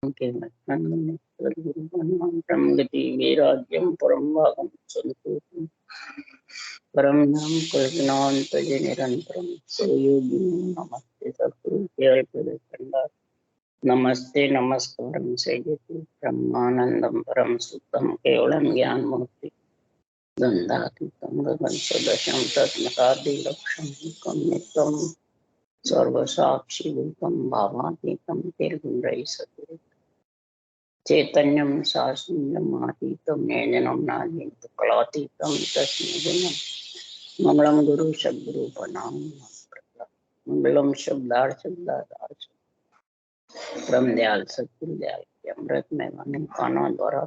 गति वैराग्यम परम भागम संतोषम परम नाम कल्पनांतजे निरंतरम सयोगी नमस्ते सद्गुरु नमस्ते नमस्कारं सेयति ब्रह्मानंदं परम सुखम केवलं ज्ञान मूर्ति गंधातीतं गगन सदृशं तत्मतादिलक्ष्यं नित्यं सर्वसाक्षी रूपं भावातीतं निर्गुणैः सत्य चैतन्यं शास्त्रमातीतं ज्ञानं नादीतं कलातीतं तस्मै गुणं मंगलम गुरु सद्गुरु प्रणाम मंगलम शब्दार्थ शब्दार्थ परम दयाल सतगुरु दयाल के अमृत में वाणी कानों द्वारा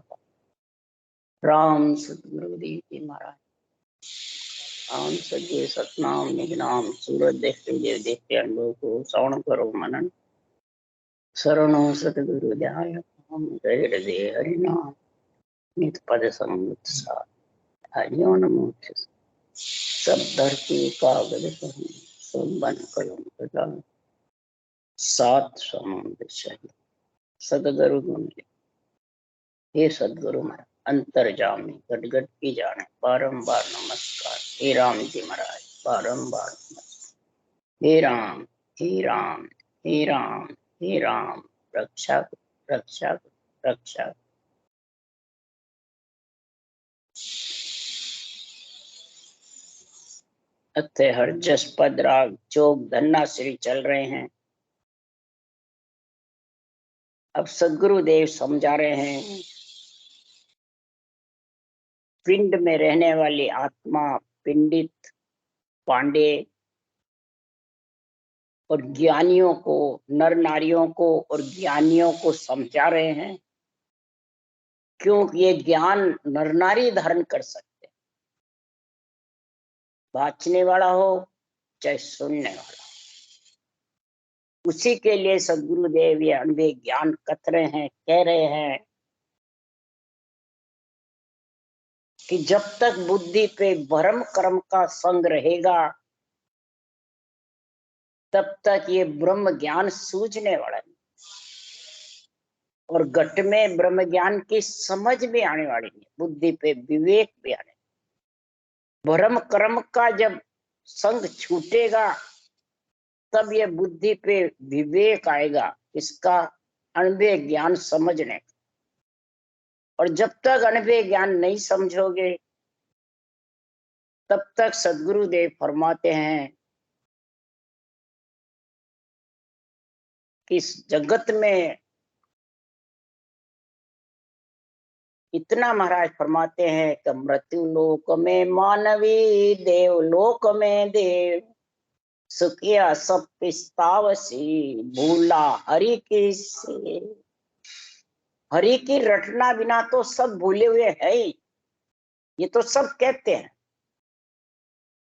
राम सतगुरुदेव जी महाराज राम सज्जे सतनाम निगनाम सूरज देखते देव देखते अनुभव को श्रवण करो मनन शरणो सतगुरु दयाल हम हृदय हरिनाम नित पद संगत साथ हरिओ नमो सब धरती कागज कहीं सब बन कलम कटा सात समुद्र सही सदगुरु गुण हे सदगुरु महाराज अंतर्जामी गटगट की जाने बारंबार नमस्कार हे राम जी महाराज बारंबार नमस्कार हे राम हे राम हे राम हे राम रक्षा रक्षा रक्षा अत्य हर जस पद राग जोग धन्ना श्री चल रहे हैं। अब सदगुरुदेव समझा रहे हैं पिंड में रहने वाली आत्मा पिंडित पांडे और ज्ञानियों को नर नारियों को और ज्ञानियों को समझा रहे हैं क्योंकि ये ज्ञान नर नारी धारण कर सकते हैं, बाँचने वाला हो चाहे सुनने वाला। उसी के लिए सदगुरुदेव ये अनुभव ज्ञान कथ रहे हैं, कह रहे हैं कि जब तक बुद्धि पे भ्रम कर्म का संग रहेगा तब तक ये ब्रह्म ज्ञान सूझने वाला नहीं और घट में ब्रह्म ज्ञान की समझ भी आने वाली नहीं, बुद्धि पे विवेक भी आने। भ्रम कर्म का जब संग छूटेगा तब ये बुद्धि पे विवेक आएगा, इसका अनुभव ज्ञान समझने का। और जब तक अनुभव ज्ञान नहीं समझोगे तब तक सदगुरुदेव फरमाते हैं कि इस जगत में इतना महाराज फरमाते हैं कि मृत्यु लोक में मानवी देव लोक में देव सुखिया सब पिस्तावसी भूला हरि की से। हरि की रटना बिना तो सब भूले हुए है ही, ये तो सब कहते हैं।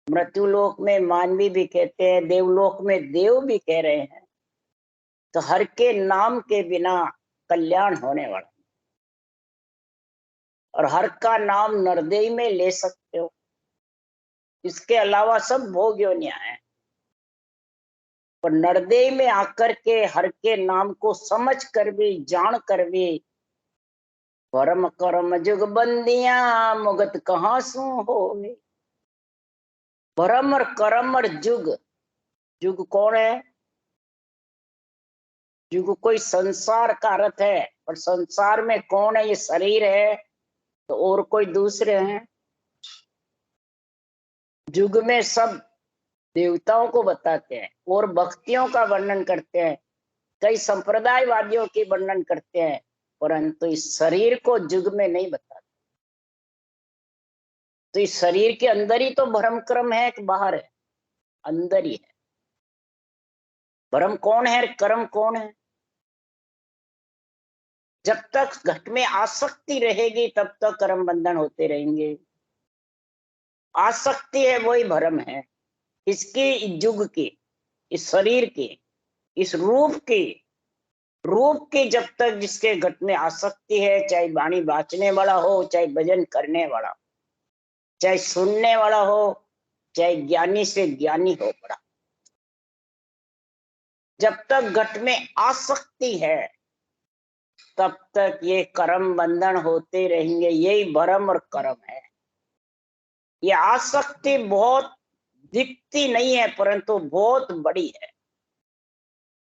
मृत्यु लोक में मानवी भी कहते हैं, देवलोक में देव भी कह रहे हैं। तो हर के नाम के बिना कल्याण होने वाला और हर का नाम नरदेई में ले सकते हो, इसके अलावा सब भोग योनियां हैं। पर नरदेई में आकर के हर के नाम को समझ कर भी जान कर भी परम कर्म जुग बंदियां मुगत कहाँ सू हो। परम और कर्म और जुग, जुग कौन है? जुग कोई संसार का अर्थ है, और संसार में कौन है? ये शरीर है तो और कोई दूसरे हैं। जुग में सब देवताओं को बताते हैं और भक्तियों का वर्णन करते हैं, कई संप्रदायवादियों की वर्णन करते हैं, परंतु इस शरीर को जुग में नहीं बताते। तो इस शरीर के अंदर ही तो भ्रम कर्म है कि बाहर है? अंदर ही है। भ्रम कौन है, कर्म कौन है? जब तक घट में आसक्ति रहेगी तब तक कर्म बंधन होते रहेंगे। आसक्ति है वही भ्रम है। इसकी जुग की, इस शरीर की, इस रूप की, रूप की जब तक जिसके घट में आसक्ति है, चाहे वाणी बाचने वाला हो, चाहे भजन करने वाला, चाहे सुनने वाला हो, चाहे ज्ञानी से ज्ञानी हो पड़ा, जब तक घट में आसक्ति है तब तक ये कर्म बंधन होते रहेंगे। यही भरम और कर्म है। ये आसक्ति बहुत दिखती नहीं है, परंतु बहुत बड़ी है।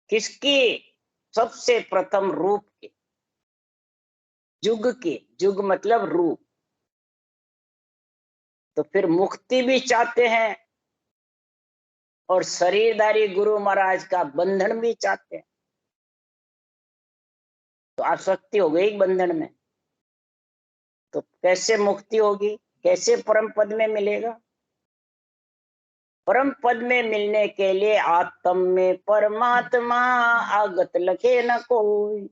किसकी? सबसे प्रथम रूप की, जुग की। जुग मतलब रूप। तो फिर मुक्ति भी चाहते हैं और शरीरधारी गुरु महाराज का बंधन भी चाहते हैं। तो आसक्ति हो गई बंधन में, तो कैसे मुक्ति होगी? कैसे परम पद में मिलेगा? परम पद में मिलने के लिए आत्म में परमात्मा आगत लखे न कोई।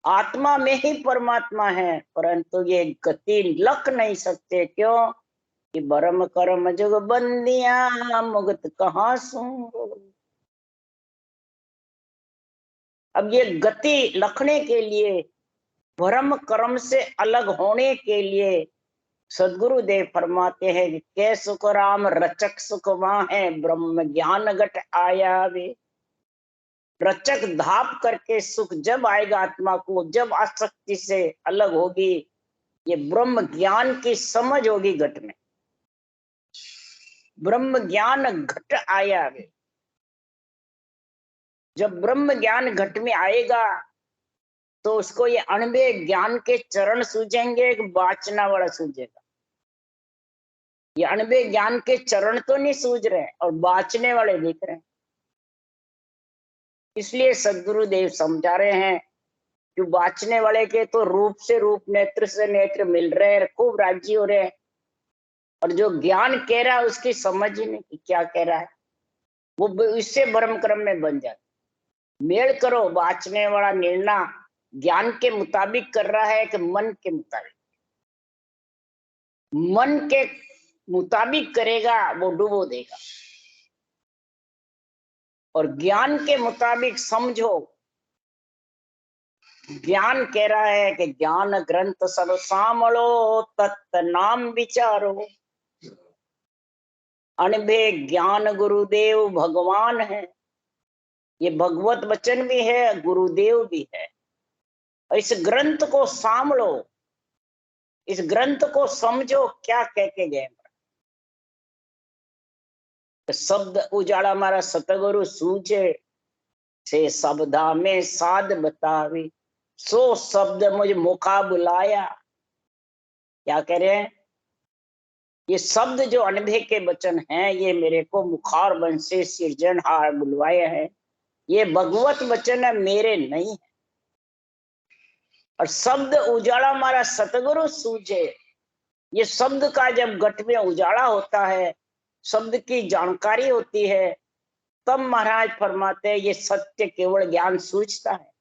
आत्मा में ही परमात्मा है, परंतु ये गति लख नहीं सकते। क्यों? कि भरम कर्म जुग बंदियां मुक्त कहाँ सू। अब ये गति लखने के लिए, भरम कर्म से अलग होने के लिए सदगुरु देव फरमाते हैं कि के सुख राम रचक सुख है, ब्रह्म ज्ञान घट आया वे। रचक धाप करके सुख जब आएगा आत्मा को, जब आसक्ति से अलग होगी, ये ब्रह्म ज्ञान की समझ होगी घट में। ब्रह्म ज्ञान घट आया वे। जब ब्रह्म ज्ञान घट में आएगा तो उसको ये अणबे ज्ञान के चरण सूझेंगे, एक बाचना वाला सूझेगा। ये अणबे ज्ञान के चरण तो नहीं सूझ रहे और बाचने वाले दिख रहे हैं। इसलिए सदगुरु देव समझा रहे हैं कि बाचने वाले के तो रूप से रूप, नेत्र से नेत्र मिल रहे हैं, खूब राजी हो रहे हैं, और जो ज्ञान कह रहा है उसकी समझ ही नहीं कि क्या कह रहा है। वो इससे भ्रम क्रम में बन जाता। मेल करो, बाचने वाला निर्णय ज्ञान के मुताबिक कर रहा है कि मन के मुताबिक। मन के मुताबिक करेगा वो डुबो देगा, और ज्ञान के मुताबिक समझो। ज्ञान कह रहा है कि ज्ञान ग्रंथ सब सामलो, तत्त नाम विचारो। अनभे ज्ञान गुरुदेव भगवान है। ये भगवत वचन भी है, गुरुदेव भी है। इस ग्रंथ को सामलो, इस ग्रंथ को समझो क्या कह के गए। शब्द उजाड़ा मारा सतगुरु सूझे, से शब्दा में साध बतावी। सो शब्द मुझे मुखा बुलाया। क्या कह रहे हैं? ये शब्द जो अनभे के वचन हैं, ये मेरे को मुखार वंश से सृजनहार बुलवाए हैं। ये भगवत वचन है, मेरे नहीं है। और शब्द उजाड़ा मारा सतगुरु सूझे। ये शब्द का जब घट में उजाड़ा होता है, शब्द की जानकारी होती है, तब महाराज फरमाते हैं ये सत्य केवल ज्ञान सूझता है।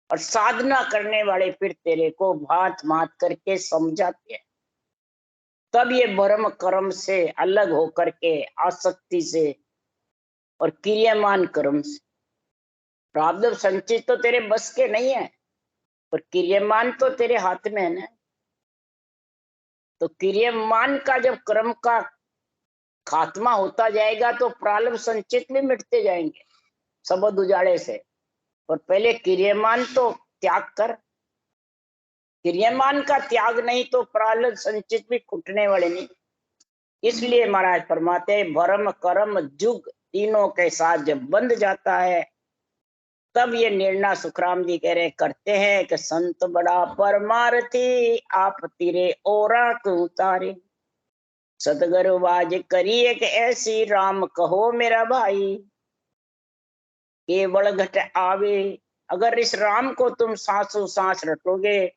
और साधना करने वाले फिर तेरे को भात मात करके समझाते हैं। तब ये भरम कर्म से अलग होकर के, आसक्ति से और क्रियामान कर्म से। प्रारब्ध संचित तो तेरे बस के नहीं है, पर क्रियामान तो तेरे हाथ में है ना। तो क्रियामान का जब कर्म का खात्मा होता जाएगा तो प्रारब्ध संचित भी मिटते जाएंगे शब्द उजाड़े से। और पहले क्रियामान तो त्याग कर। क्रियामान का त्याग नहीं तो प्रारब्ध संचित भी कुटने वाले नहीं। इसलिए महाराज फरमाते हैं भरम कर्म जुग तीनों के साथ जब बंध जाता है, तब ये निर्णय सुखराम जी कह रहे करते हैं कि संत बड़ा परमार्थी, आप तिरे ओरा तू उतारे। सतगुरु बाज करिए कि ऐसी राम कहो मेरा भाई, केवल घट आवे। अगर इस राम को तुम सांसों सांस रटोगे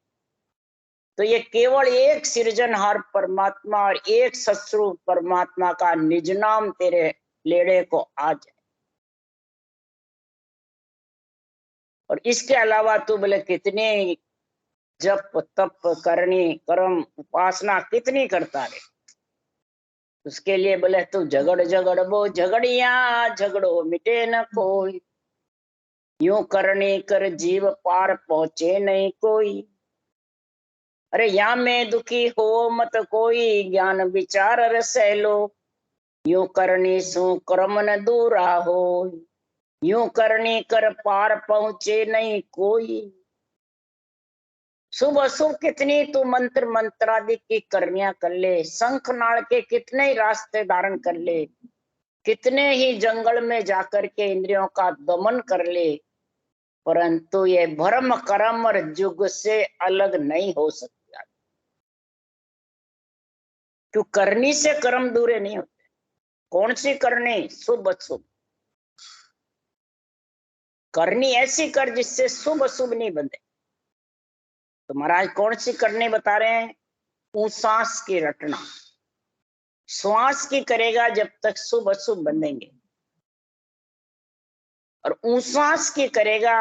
तो ये केवल एक सृजनहार परमात्मा और एक सत्स्वरूप परमात्मा का निज नाम तेरे लेड़े को आ जाए। और इसके अलावा तू बोले कितनी जप तप करनी कर्म उपासना कितनी करता रे, उसके लिए बोले तू झगड़ झगड़ वो झगड़िया, झगड़ो मिटे न कोई। यूं करनी कर जीव पार पहुंचे नहीं कोई। अरे या में दुखी हो मत कोई, ज्ञान विचार रसैलो। यूं करनी सु कर्म न दूरा हो। यूं करनी कर पार पहुंचे नहीं कोई। शुभ अशुभ कितनी तू मंत्र मंत्रादि की करनिया कर ले, शंख नाल के कितने ही रास्ते धारण कर ले, कितने ही जंगल में जाकर के इंद्रियों का दमन कर ले, परंतु ये भ्रम कर्म और जुग से अलग नहीं हो सकता। क्यों? करनी से कर्म दूरे नहीं होते। कौन सी करनी? शुभ अशुभ करनी ऐसी कर जिससे शुभ अशुभ नहीं बंधे। तो महाराज कौन सी करनी बता रहे हैं? सांस की रटना। श्वास की करेगा जब तक शुभ अशुभ बंधेंगे, और सांस की करेगा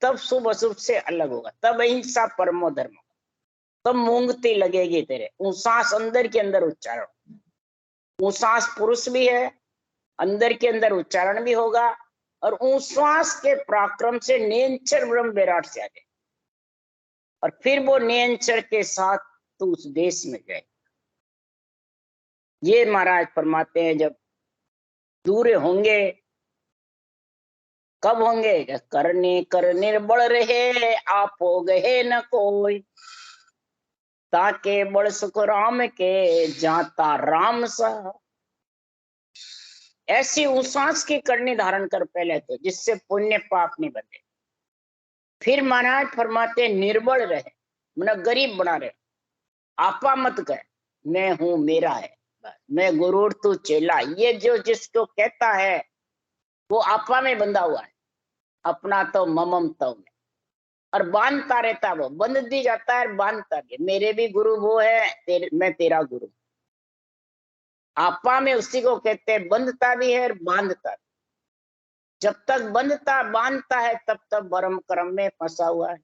तब शुभ अशुभ से अलग होगा, तब अहिंसा परमो धर्म, तब मूंगती लगेगी तेरे। सांस अंदर के अंदर उच्चारण, सांस पुरुष भी है, अंदर के अंदर उच्चारण भी होगा, और श्वास के पराक्रम से नियंचर ब्रह्म विराट से आ जाए, और फिर वो नियंचर के साथ तू उस देश में जाए। ये महाराज फरमाते हैं जब दूर होंगे, कब होंगे? करने कर निर्बल रहे, आप हो गए न कोई, ताके बड़ सुख राम के, जाता राम सा। ऐसी सांस की करनी धारण कर पहले तो, जिससे पुण्य पाप नहीं बने। फिर महाराज फरमाते निर्बल रहे, मतलब गरीब बना रहे, आपा मत कह मैं हूं मेरा है, मैं गुरु तू चेला, ये जो जिसको कहता है वो आपा में बंधा हुआ है, अपना तो ममम तो में, और बांधता रहता, वो बंध दी जाता है, बांधता भी। मेरे भी गुरु वो है, मैं तेरा गुरु। आपा में उसी को कहते हैं, बंधता भी है और बांधता भी। जब तक बंधता बांधता है तब तक भरम कर्म में फंसा हुआ है,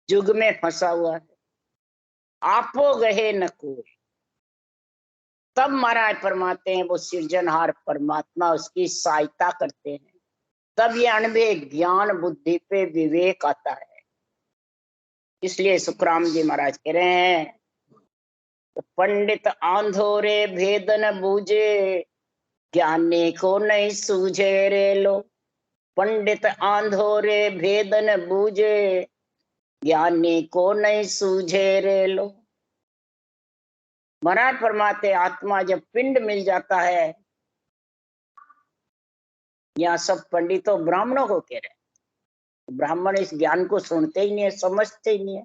जुग में फंसा हुआ है। आपो गहे न कोई, तब महाराज फरमाते हैं वो सृजनहार परमात्मा उसकी सहायता करते हैं, तब ये अनबे ज्ञान बुद्धि पे विवेक आता है। इसलिए सुखराम जी महाराज कह रहे हैं, पंडित आंधोरे भेद न बूझे, ज्ञानी को नहीं सूझे रे लो। पंडित आंधोरे भेद न बूझे, ज्ञानी को नहीं सूझे रे लो। महाराज फरमाते आत्मा जब पिंड मिल जाता है, यहाँ सब पंडितों ब्राह्मणों को कह रहे हैं, ब्राह्मण इस ज्ञान को सुनते ही नहीं है, समझते ही नहीं है।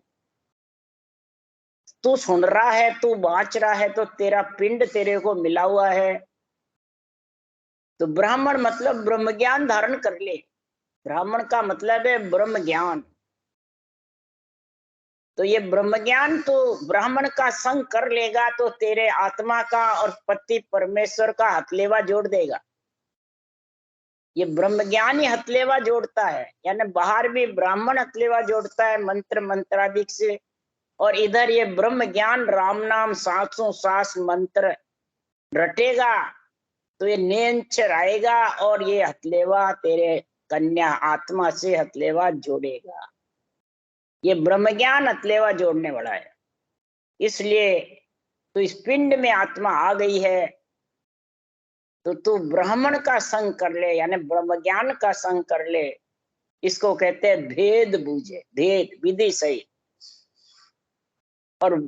तू सुन रहा है, तू बाँच रहा है, तो तेरा पिंड तेरे को मिला हुआ है। तो ब्राह्मण मतलब ब्रह्म ज्ञान धारण कर ले। ब्राह्मण का मतलब है ब्रह्म ज्ञान। तो ये ब्रह्म ज्ञान तो ब्राह्मण का संग कर लेगा तो तेरे आत्मा का और पति परमेश्वर का हथलेवा जोड़ देगा। ये ब्रह्म ज्ञान ही हथलेवा जोड़ता है, यानी बाहर भी ब्राह्मण हथलेवा जोड़ता है मंत्र मंत्रादिक से, और इधर ये ब्रह्म ज्ञान राम नाम सांसों सांस मंत्र रटेगा तो ये नियंचर आएगा, और ये हथलेवा तेरे कन्या आत्मा से हथलेवा जोड़ेगा। ये ब्रह्म ज्ञान हथलेवा जोड़ने वाला है। इसलिए तो इस पिंड में आत्मा आ गई है तो तू ब्राह्मण का संग कर ले, यानी ब्रह्म ज्ञान का संग कर ले। इसको कहते हैं भेद बूझे, भेद विधि सही। और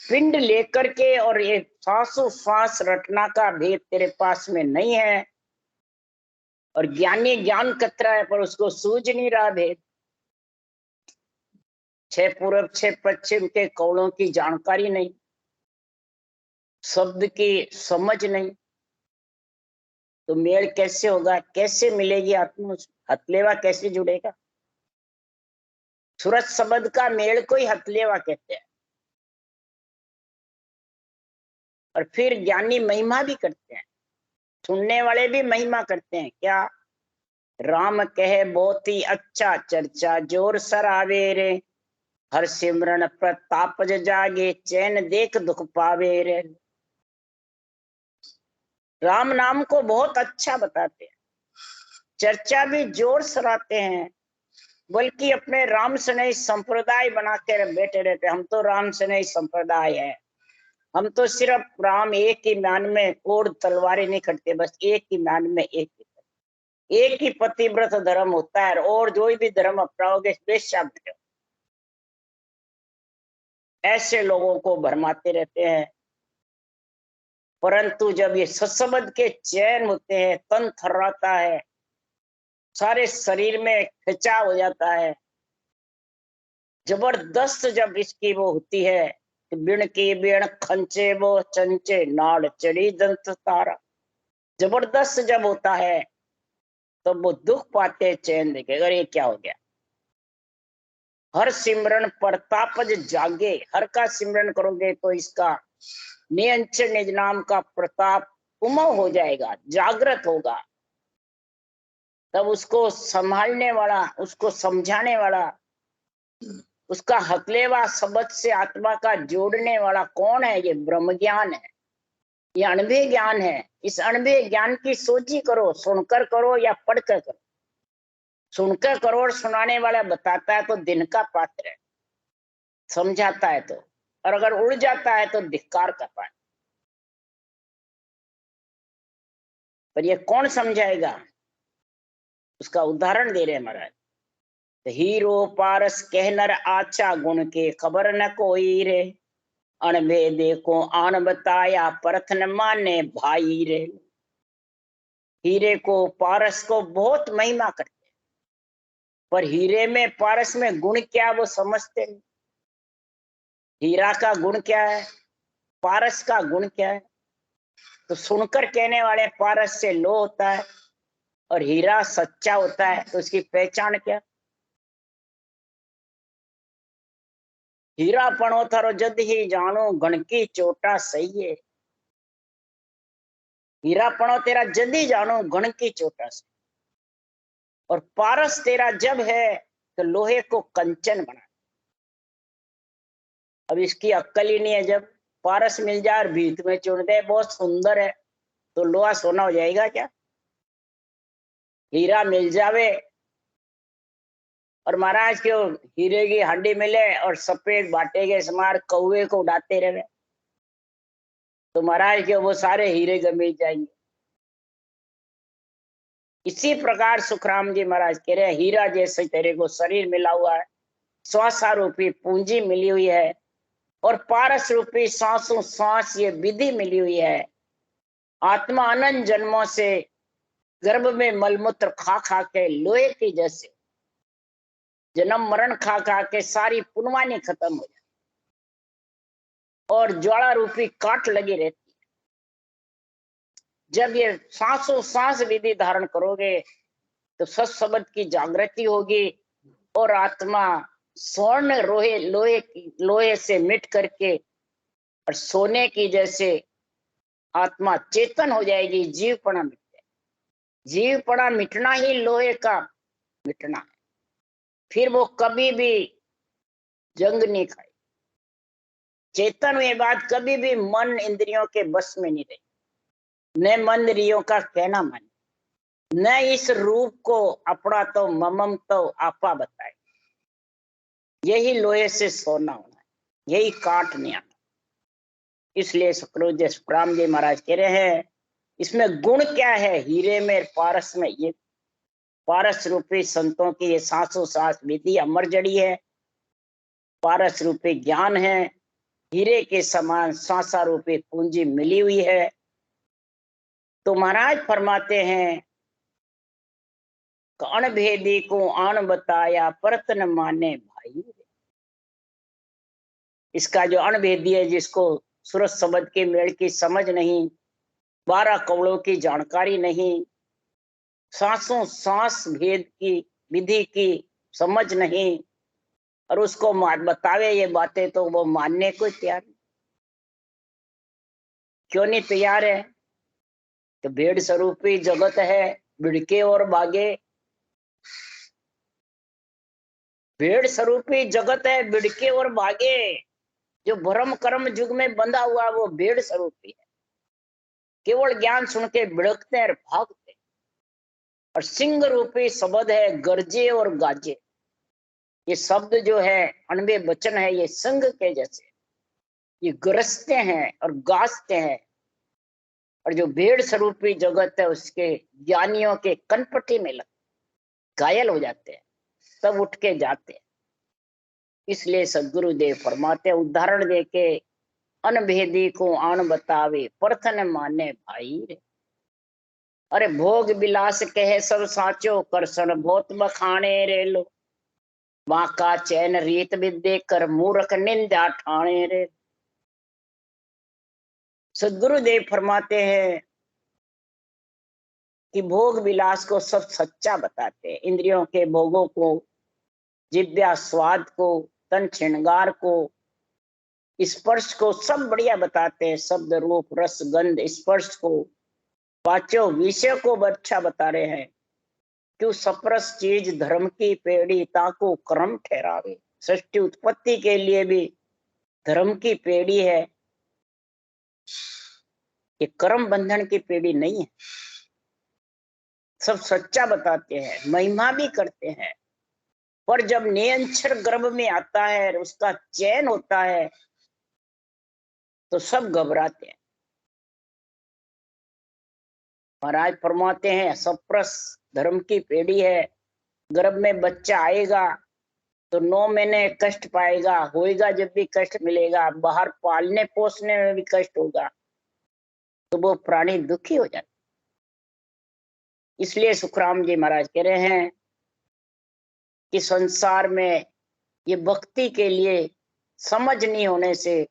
पिंड लेकर के और ये सांसों सांस रटना का भेद तेरे पास में नहीं है, और ज्ञानी ज्ञान कतरा है पर उसको सूझ नहीं रहा भेद। 6 पूरब 6 पश्चिम के कौड़ों की जानकारी नहीं, शब्द की समझ नहीं, तो मेल कैसे होगा? कैसे मिलेगी आत्मा? हथलेवा कैसे जुड़ेगा? सूरत शब्द का मेल को ही हथलेवा कहते हैं। और फिर ज्ञानी महिमा भी करते हैं, सुनने वाले भी महिमा करते हैं। क्या? राम कहे बहुत ही अच्छा चर्चा जोर सरावे रे, हर सिमरन प्रताप जागे, चैन देख दुख पावे रे। राम नाम को बहुत अच्छा बताते हैं, चर्चा भी जोर सराते हैं, बल्कि अपने राम स्नेही संप्रदाय बना के बैठे रहते। हम तो राम स्नेही संप्रदाय है, हम तो सिर्फ राम एक ही म्यान में कोड़ तलवारें नहीं खड़ते, बस एक ही म्यान में एक ही। एक ही पतिव्रत धर्म होता है, और जो भी धर्म अपनाओगे वेश्या बनो। ऐसे लोगों को भरमाते रहते हैं। परंतु जब ये सत्संग के चैन होते हैं, तन थर्राता है, सारे शरीर में खिंचाव हो जाता है, जबरदस्त जब इसकी वो होती है, बिण की बिण खंचे वो चंचे नाड़ चढ़ी दंत तारा, जबरदस्त जब होता है तो वो दुख पाते, चैन देखे अगर ये क्या हो गया। हर सिमरन प्रतापज जागे, हर का सिमरन करोगे तो इसका नियंच निज नाम का प्रताप उमव हो जाएगा, जागृत होगा। तब उसको संभालने वाला, उसको समझाने वाला, उसका हकलेवा शब्द से आत्मा का जोड़ने वाला कौन है? ये ब्रह्म ज्ञान है, ये अनुभव ज्ञान है। इस अनुभव ज्ञान की सोची करो, सुनकर करो या पढ़कर करो। सुनकर करो और सुनाने वाला बताता है तो दिन का पात्र है, समझाता है तो, और अगर उड़ जाता है तो धिक्कार का पात्र। पर ये कौन समझाएगा? उसका उदाहरण दे रहे हैं महाराज। हीरो पारस कहनर आचा गुण के खबर न कोई रे, अनबे देखो आन बताया परथ न माने भाई रे। हीरे को पारस को बहुत महिमा करते हैं, पर हीरे में पारस में गुण क्या वो समझते नहीं। हीरा का गुण क्या है, पारस का गुण क्या है? तो सुनकर कहने वाले पारस से लो होता है और हीरा सच्चा होता है, तो उसकी पहचान क्या? हीरा पणो थारो जद ही जानो घण की चोटा सही है। हीरा पणो तेरा जद ही जानो घण की चोटा से, और पारस तेरा जब है तो लोहे को कंचन बना। अब इसकी अक्कल ही नहीं है, जब पारस मिल जाए और भीत में चुन दे बहुत सुंदर है, तो लोहा सोना हो जाएगा क्या? हीरा मिल जावे और महाराज क्यों हीरे की हड्डी मिले और सफेद बाटे के समार कौवे को उड़ाते रहे, तो महाराज क्यों वो सारे हीरे गमीज जाएंगे। इसी प्रकार सुखराम जी महाराज कह रहे हैं, हीरा जैसे तेरे को शरीर मिला हुआ है, श्वासा रूपी पूंजी मिली हुई है, और पारस रूपी सांसों सांस ये विधि मिली हुई है। आत्मा अनंत जन्मों से गर्भ में मलमूत्र खा खा के लोहे की जैसे जन्म मरण खा खा के सारी पुनवानी खत्म हो जाती, और ज्वाला रूपी काट लगी रहती है। जब ये सांसों सांस विधि धारण करोगे तो सत्संग की जागृति होगी, और आत्मा स्वर्ण लोहे से मिट करके और सोने की जैसे आत्मा चेतन हो जाएगी। जीवपणा मिट जाए, जीवपणा मिटना ही लोहे का मिटना है। फिर वो कभी भी जंग नहीं खाए। चेतन हुए बाद कभी भी मन इंद्रियों के बस में नहीं रहे, न मन इंद्रियों का कहना माने, न इस रूप को अपना तो ममम तो आपा बताए। यही लोहे से सोना होना है, यही काट नहीं आना। इसलिए सुखराम जी महाराज कह रहे हैं, इसमें गुण क्या है? हीरे में पारस में, ये पारस रूपी संतों की ये सांसों सांस विधि अमर जड़ी है, पारस रूपी ज्ञान है, हीरे के समान सांसा रूपी पूंजी मिली हुई है। तो महाराज फरमाते हैं, अणभेदी को आन बताया परत न माने भाई। इसका जो अणभेदी है, जिसको सूरज शब्द के मेल की समझ नहीं, 12 कवड़ों की जानकारी नहीं, सांसों सांस भेद की विधि की समझ नहीं, और उसको बतावे ये बातें, तो वो मानने को तैयार नहीं। क्यों नहीं तैयार है? तो भेड़ स्वरूपी जगत है, बिड़के और बागे। भेड़ स्वरूपी जगत है, बिड़के और भागे। जो भ्रम कर्म युग में बंधा हुआ वो भेड़ स्वरूपी है, केवल ज्ञान सुन के बिड़कते हैं और भागते। और सिंह रूपी शब्द है, गरजे और गाजे। ये शब्द जो है, अनबे वचन है, ये सिंह के जैसे, ये गरजते हैं और गाजते हैं, और जो भेड़ स्वरूपी जगत है उसके ज्ञानियों के कनपटी में लग घायल हो जाते हैं, सब उठ के जाते हैं। इसलिए सदगुरुदेव फरमाते उदाहरण देके, अनभेदी को आन बतावे प्रथन माने भाई रे। अरे भोग विलास कहे सब साचो, करसन बहुत बखाने रे लो। माँ का चैन रीत विद्य कर मूर्ख निंदा ठाणे रे। सदगुरुदेव फरमाते हैं कि भोग विलास को सब सच्चा बताते हैं, इंद्रियों के भोगों को, जिव्या स्वाद को, तन श्रृंगार को, स्पर्श को सब बढ़िया बताते हैं। शब्द रूप रस गंध स्पर्श को, पांचों विषय को अच्छा बता रहे हैं। क्यों सप्रस चीज धर्म की पेड़ी ताको कर्म ठहरावे। सृष्टि उत्पत्ति के लिए भी धर्म की पेड़ी है, ये कर्म बंधन की पेड़ी नहीं है। सब सच्चा बताते हैं, महिमा भी करते हैं। पर जब नियंत्रण गर्भ में आता है, उसका चयन होता है, तो सब घबराते हैं। महाराज फरमाते हैं सप्रस धर्म की पेड़ी है, गर्भ में बच्चा आएगा तो 9 महीने कष्ट पाएगा, होएगा जब भी कष्ट मिलेगा, बाहर पालने पोसने में भी कष्ट होगा, तो वो प्राणी दुखी हो जाता। इसलिए सुखराम जी महाराज कह रहे हैं कि संसार में ये भक्ति के लिए समझ नहीं होने से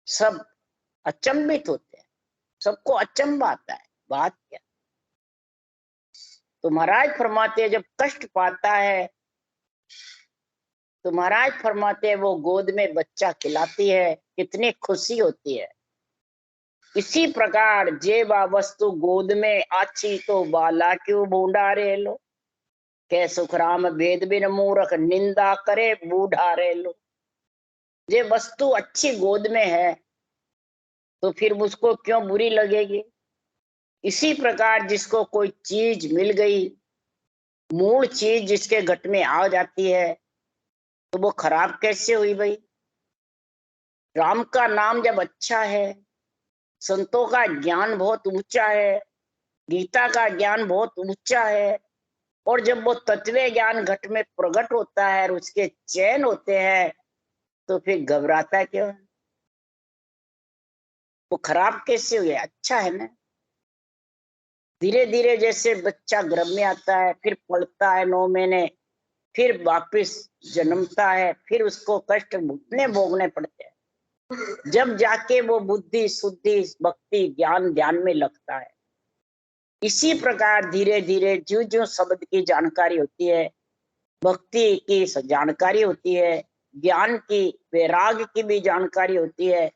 सब अचंभित होते हैं, सबको अचंभा आता है, बात क्या। तो महाराज फरमाते हैं जब कष्ट पाता है तो महाराज फरमाते हैं वो गोद में बच्चा खिलाती है, कितनी खुशी होती है। इसी प्रकार जेवा वस्तु गोद में आछी तो बाला क्यों बूढ़ा रे लो। के सुखराम वेद बिन मूर्ख निंदा करे बूढ़ा रे लो। ये वस्तु अच्छी गोद में है तो फिर मुझको क्यों बुरी लगेगी। इसी प्रकार जिसको कोई चीज मिल गई, मूल चीज जिसके घट में आ जाती है, तो वो खराब कैसे हुई भाई। राम का नाम जब अच्छा है, संतों का ज्ञान बहुत ऊंचा है, गीता का ज्ञान बहुत ऊंचा है, और जब वो तत्व ज्ञान घट में प्रकट होता है और उसके चयन होते हैं, तो फिर घबराता क्यों है। वो खराब कैसे हुए, अच्छा है ना। धीरे धीरे जैसे बच्चा गर्भ में आता है, फिर पलता है 9 महीने, फिर वापिस जन्मता है, फिर उसको कष्ट भोगने पड़ते हैं, जब जाके वो बुद्धि शुद्धि भक्ति ज्ञान ध्यान में लगता है। इसी प्रकार धीरे धीरे जो जो शब्द की जानकारी होती है, भक्ति की जानकारी होती है, ज्ञान की वैराग की भी जानकारी होती है,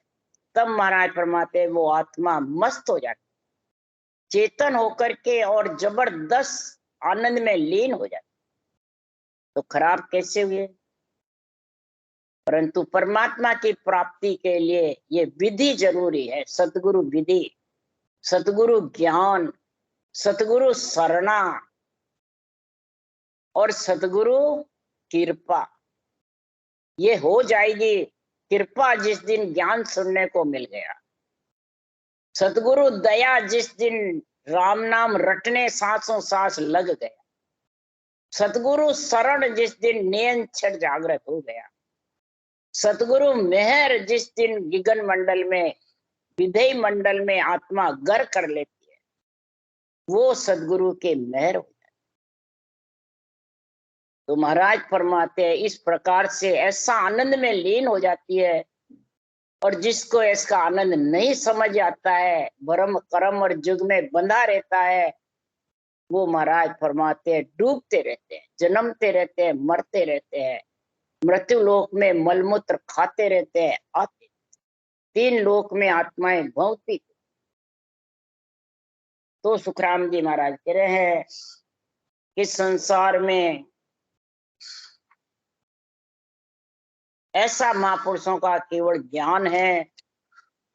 तब महाराज फरमाते वो आत्मा मस्त हो जाती, चेतन होकर के और जबरदस्त आनंद में लीन हो जाती। तो खराब कैसे हुए। परंतु परमात्मा की प्राप्ति के लिए ये विधि जरूरी है, सतगुरु विधि, सतगुरु ज्ञान, सतगुरु शरणा और सतगुरु कृपा। ये हो जाएगी कृपा जिस दिन ज्ञान सुनने को मिल गया, सतगुरु दया जिस दिन राम नाम रटने सांसों सांस लग गया, सतगुरु शरण जिस दिन नियंत्रण जागृत हो गया, सतगुरु मेहर जिस दिन गिगन मंडल में विधेय मंडल में आत्मा घर कर लेती है, वो सदगुरु के मेहर हो जाए। तो महाराज फरमाते हैं इस प्रकार से ऐसा आनंद में लीन हो जाती है। और जिसको इसका आनंद नहीं समझ आता है, भरम कर्म और जुग में बंधा रहता है, वो महाराज फरमाते हैं डूबते रहते हैं, जन्मते रहते हैं, मरते रहते हैं, मृत्यु लोक में मलमूत्र खाते रहते हैं, आते 3 लोक में आत्माएं भौतिक। तो सुखराम जी महाराज कह रहे हैं कि संसार में ऐसा महापुरुषों का केवल ज्ञान है,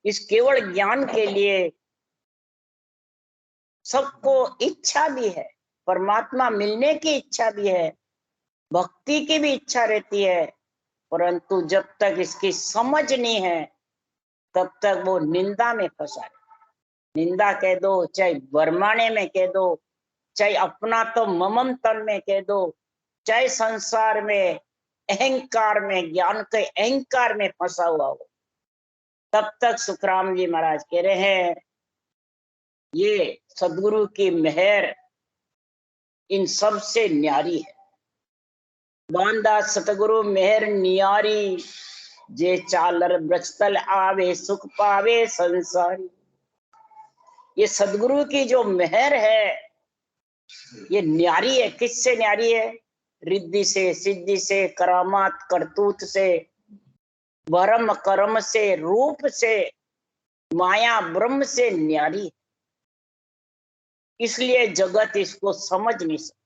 इस केवल ज्ञान के लिए सबको इच्छा भी है, परमात्मा मिलने की इच्छा भी है, भक्ति की भी इच्छा रहती है, परंतु जब तक इसकी समझ नहीं है तब तक वो निंदा में फंसा है। निंदा कह दो, चाहे बरमाने में कह दो, चाहे अपना तो ममम तन में कह दो, चाहे संसार में अहंकार में, ज्ञान के अहंकार में फंसा हुआ हो, तब तक सुखराम जी महाराज कह रहे हैं ये सदगुरु की मेहर इन सब से न्यारी है। बांदा सतगुरु मेहर नियारी, जे चालर ब्रजतल आवे सुख पावे संसारी। ये सदगुरु की जो मेहर है ये न्यारी है। किससे न्यारी है? रिद्धि से, सिद्धि से, करामात करतूत से, भरम कर्म से, रूप से, माया ब्रह्म से न्यारी। इसलिए जगत इसको समझ नहीं सकता।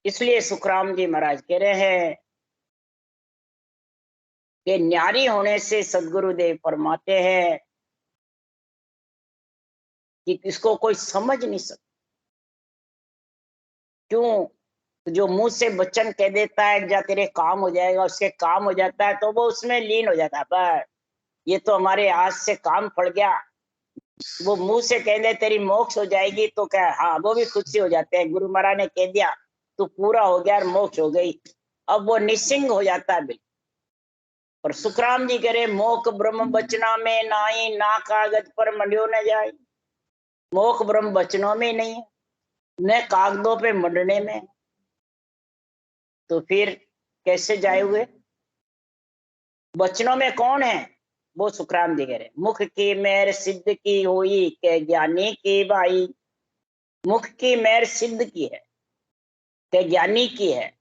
इसलिए सुखराम जी महाराज कह रहे हैं कि न्यारी होने से सदगुरुदेव फरमाते हैं कि इसको कोई समझ नहीं सकता। क्यों? जो मुंह से वचन कह देता है जा तेरे काम हो जाएगा, उसके काम हो जाता है तो वो उसमें लीन हो जाता है। पर ये तो हमारे आज से काम पड़ गया, वो मुंह से कह दे तेरी मोक्ष हो जाएगी तो क्या, हाँ वो भी खुद से हो जाते हैं। गुरु महाराज ने कह दिया तो पूरा हो गया और मोक्ष हो गई, अब वो निश्चिंग हो जाता है बिल्कुल। पर सुखराम जी कह रहे मोक ब्रह्म बचना में नाई, ना कागज पर मंड्यो न जाए। मोक ब्रह्म बचनों में नहीं है, न कागजों पे मंडने में, तो फिर कैसे जाए हुए? वचनों में कौन है? वो सुखराम जी कह रहे मुख की मेहर सिद्ध की होई के ज्ञानी की भाई। मुख की मेहर सिद्ध की है, के ज्ञानी की है।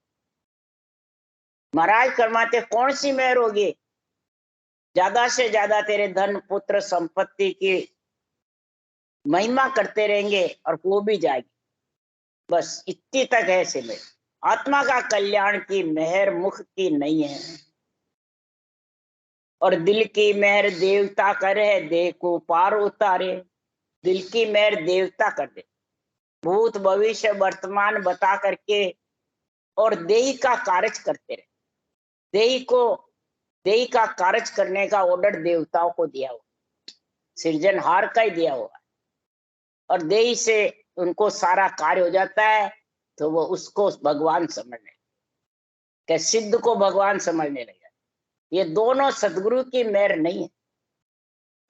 महाराज फरमाते कौन सी मेहर होगी? ज्यादा से ज्यादा तेरे धन पुत्र संपत्ति की महिमा करते रहेंगे और वो भी जाएगी, बस इतनी तक है सिमर। आत्मा का कल्याण की मेहर मुख की नहीं है। और दिल की मेहर देवता करे, देह को पार उतारे। दिल की मेहर देवता कर दे, भूत भविष्य वर्तमान बता करके, और देही का कार्य करते रहे। देही का कार्य करने का ऑर्डर देवताओं को दिया हुआ, सृजनहार का ही दिया हुआ, और देही से उनको सारा कार्य हो जाता है तो वो उसको भगवान समझने, क्या सिद्ध को भगवान समझने लगे। ये दोनों सदगुरु की मेहर नहीं है।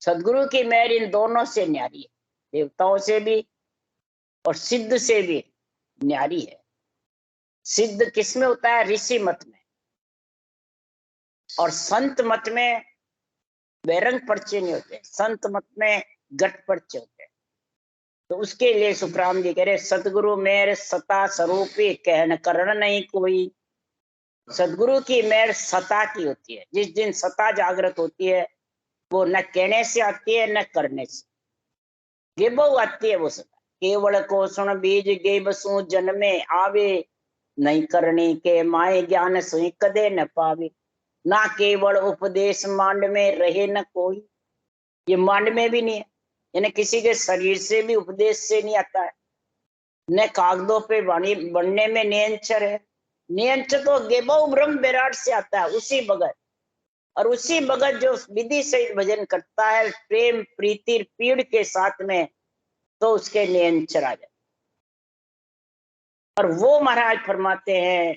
सदगुरु की मेहर इन दोनों से न्यारी है, देवताओं से भी और सिद्ध से भी न्यारी है। सिद्ध किसमें होता है? ऋषि मत में, और संत मत में बैरंग पर्चे नहीं होते, संत मत में गट पर्चे होते हैं। तो उसके लिए सुखराम जी कह रहे सतगुरु मेहर सता स्वरूपी, कहन करण नहीं कोई। सदगुरु की मेहर सता की होती है। जिस दिन सता जागृत होती है वो न कहने से आती है न करने से, गेबो आती है वो सता। केवल को सुन बीज गेबसु जन्मे आवे, नहीं करनी के माए ज्ञान सुई कदे न पावे। ना केवल उपदेश मांड में रहे न कोई, ये मांड में भी नहीं है, यानी किसी के शरीर से भी उपदेश से नहीं आता है, न कागजों पे वाणी बनने में नियंचर है। नियंचर तो गेबो ब्रह्म विराट से आता है, उसी भगत। और उसी भगत जो विधि सहित भजन करता है प्रेम प्रीति पीड़ के साथ में, तो उसके नियंचर आ जाए। और वो महाराज फरमाते हैं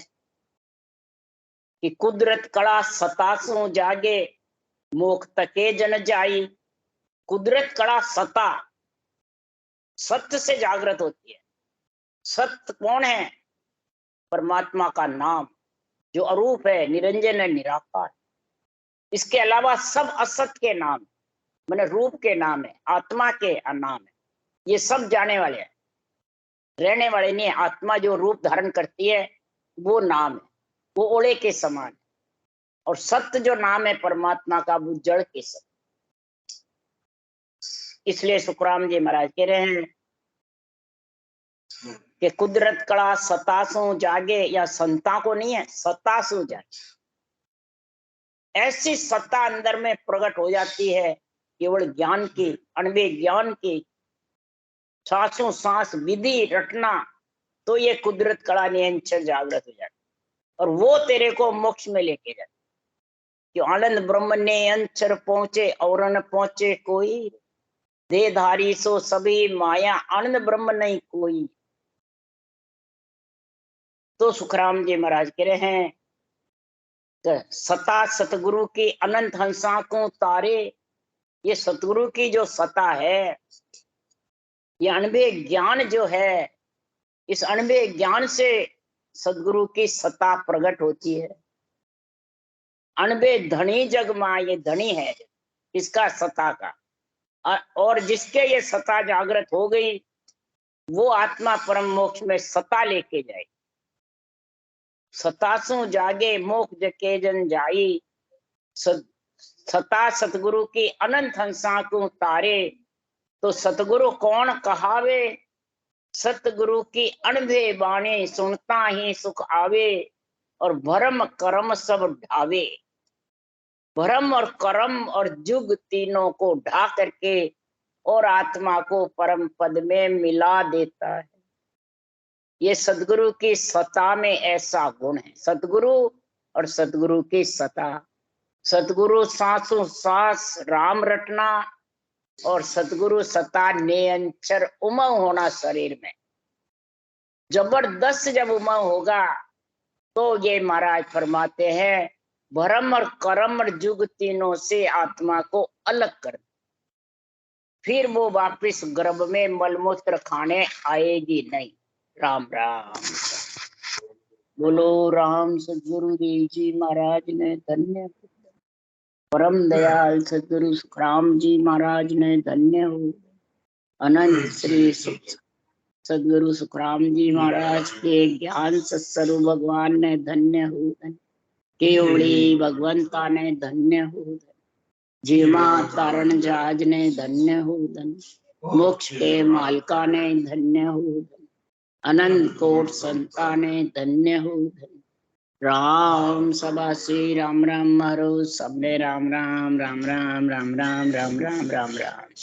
कि कुदरत कड़ा सतासु जागे, मोख तके जन जाई। कुदरत कड़ा सता, सत्य से जागृत होती है। सत्य कौन है? परमात्मा का नाम, जो अरूप है, निरंजन है, निराकार। इसके अलावा सब असत के नाम, मैंने रूप के नाम है, आत्मा के नाम है, ये सब जाने वाले हैं, रहने वाले नहीं है। आत्मा जो रूप धारण करती है वो नाम है, वो ओले के समान है। और सत्य जो नाम है परमात्मा का, वो जड़ के सत्य। इसलिए सुखराम जी महाराज कह रहे हैं कि कुदरत कड़ा सतासु जागे, या संता को नहीं है, सतासु जागे। ऐसी सत्ता अंदर में प्रकट हो जाती है केवल ज्ञान की, अणवे ज्ञान की, सांसों सांस विधि रटना, तो ये कुदरत कड़ा नियंत्रण जागृत हो जाती, और वो तेरे को मोक्ष में लेके जाती। कि आनंद ब्रह्म ने अंचर पहुंचे और न पहुंचे कोई, देहधारी सो सभी माया आनंद ब्रह्म नहीं कोई। तो सुखराम जी महाराज कह रहे हैं कि सता सतगुरु की अनंत हंसा को तारे। ये सतगुरु की जो सता है, ये अनबे ज्ञान जो है, इस अनबे ज्ञान से सदगुरु की सता प्रकट होती है। अनबे धनी जग मां, ये धनी है इसका सता का, और जिसके ये सता जागृत हो गई वो आत्मा परम मोक्ष में सता लेके जाए। सतासु जागे मोक्ष के जन जाई, सता सतगुरु की अनंत हंसा को तारे। तो सतगुरु कौन कहावे, सतगुरु की अनभे बाणी सुनता ही सुख आवे। और भरम कर्म सब ढावे, भरम और कर्म और जुग तीनों को ढा करके और आत्मा को परम पद में मिला देता है। ये सतगुरु की सता में ऐसा गुण है। सतगुरु और सतगुरु की सता। सतगुरु सांसों सांस राम रटना, और सतगुरु सता निरंतर उमंग होना शरीर में। जबरदस्त जब उमंग होगा तो ये महाराज फरमाते हैं भरम और कर्म और जुग तीनों से आत्मा को अलग कर, फिर वो वापिस गर्भ में मलमूत्र खाने आएगी नहीं। राम राम। बोलो राम सदगुरु देव जी महाराज ने धन्य। परम दयाल सदगुरु सुखराम जी महाराज ने धन्य हो। अनंत श्री सदगुरु सुखराम जी महाराज के ज्ञान सत्स्वरूप भगवान ने धन्य हो। केवड़ी भगवंता ने धन्य हो। जीमा तारण जहाज ने धन्य हो। मोक्ष के मालका ने धन्य हो। अनंत कोट संता ने धन्य हो। राम सभा श्री राम राम मारो सबने राम राम राम राम राम राम राम राम राम राम।